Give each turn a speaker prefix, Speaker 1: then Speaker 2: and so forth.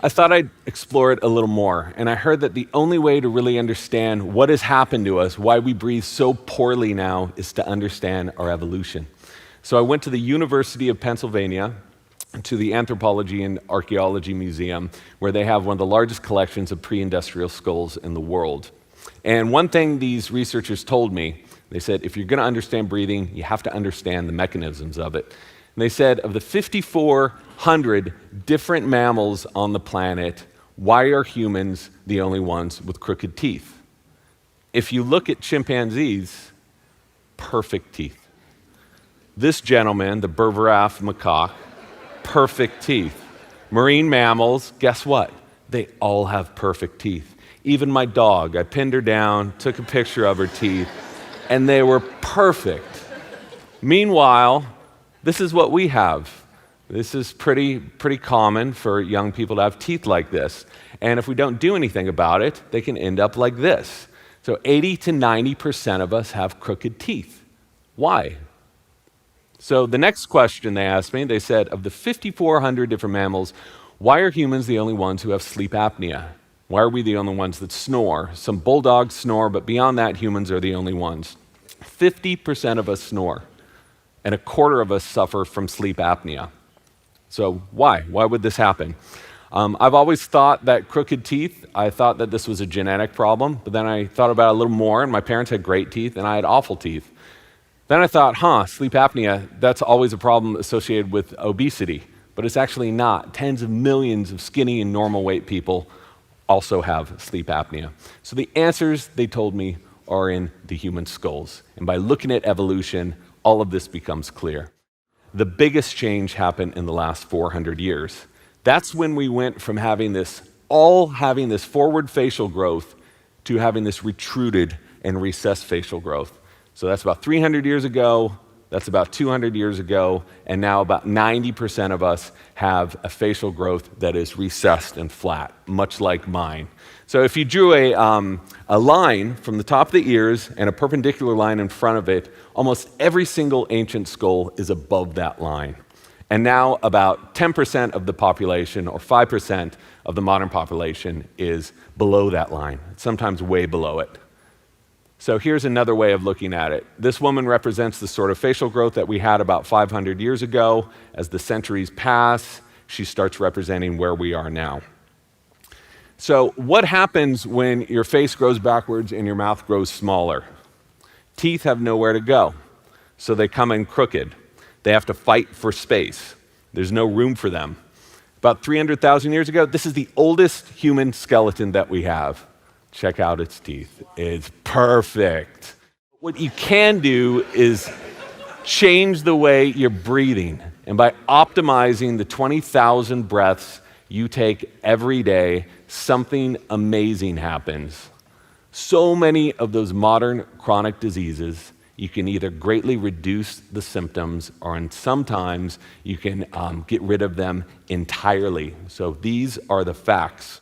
Speaker 1: I thought I'd explore it a little more, and I heard that the only way to really understand what has happened to us, why we breathe so poorly now, is to understand our evolution. So I went to the University of Pennsylvania, to the Anthropology and Archaeology Museum, where they have one of the largest collections of pre-industrial skulls in the world. And one thing these researchers told me, they said, if you're going to understand breathing, you have to understand the mechanisms of it. And they said, of the 5,400 different mammals on the planet, why are humans the only ones with crooked teeth? If you look at chimpanzees, perfect teeth. This gentleman, the Bergerac macaque, perfect teeth. Marine mammals, guess what? They all have perfect teeth. Even my dog, I pinned her down, took a picture of her teeth, and they were perfect. Meanwhile, this is what we have. This is pretty common for young people to have teeth like this. And if we don't do anything about it, they can end up like this. So 80 to 90% of us have crooked teeth. Why? So the next question they asked me, they said, of the 5,400 different mammals, why are humans the only ones who have sleep apnea? Why are we the only ones that snore? Some bulldogs snore, but beyond that, humans are the only ones. 50% of us snore, and a quarter of us suffer from sleep apnea. So why? Why would this happen? I've always thought that crooked teeth, I thought that this was a genetic problem, but then I thought about it a little more, and my parents had great teeth, and I had awful teeth. Then I thought, sleep apnea, that's always a problem associated with obesity, but it's actually not. Tens of millions of skinny and normal weight people also have sleep apnea. So the answers, they told me, are in the human skulls. And by looking at evolution, all of this becomes clear. The biggest change happened in the last 400 years. That's when we went from having this forward facial growth to having this retruded and recessed facial growth. So that's about 300 years ago, that's about 200 years ago, and now about 90% of us have a facial growth that is recessed and flat, much like mine. So if you drew a line from the top of the ears and a perpendicular line in front of it, almost every single ancient skull is above that line. And now about 10% of the population, or 5% of the modern population, is below that line, sometimes way below it. So here's another way of looking at it. This woman represents the sort of facial growth that we had about 500 years ago. As the centuries pass, she starts representing where we are now. So what happens when your face grows backwards and your mouth grows smaller? Teeth have nowhere to go, so they come in crooked. They have to fight for space. There's no room for them. About 300,000 years ago, this is the oldest human skeleton that we have. Check out its teeth. It's perfect. What you can do is change the way you're breathing. And by optimizing the 20,000 breaths you take every day, something amazing happens. So many of those modern chronic diseases, you can either greatly reduce the symptoms, or sometimes you can get rid of them entirely. So these are the facts.